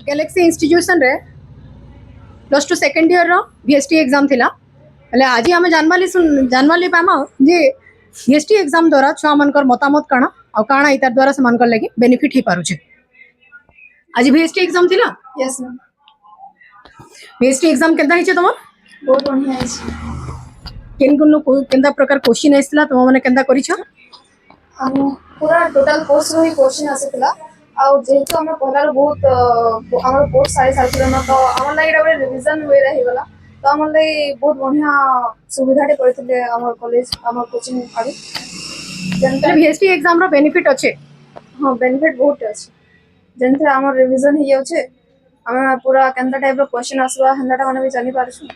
Galaxy institution रे plus two second year रो VST exam थिला हेले आज आम जानवाली पामा जे VST एग्जाम द्वारा छुआ मनकर मतामत काना और काना इतार द्वारा से मनकर लगी बेनिफिट ही पारुछे। आज VST एग्जाम थिला यस मैम VST एग्जाम केदा हिचे तमर बहुत बढ़िया है। केनता प्रकार क्वेश्चन आइसला तुम माने केनता करिछ हम पूरा टोटल कोर्स रो ही क्वेश्चन आसीतला आ जेहेतु हम पहला बहुत हमर कोर्स सारी सालथिला न तो हमर लागि एटा रिवीजन होय रही वाला तो हमर लागि बहुत बढ़िया सुविधाटे करथिले हमर कॉलेज हमर कोचिंग आबे जनता VST एग्जाम रो बेनिफिट अच्छे। हां बेनिफिट बहुत अछि जेनथे हमर रिवीजन ही होचे हम पूरा केनता टाइप रो क्वेश्चन आसबा हंदाटा माने भी जानि पारछु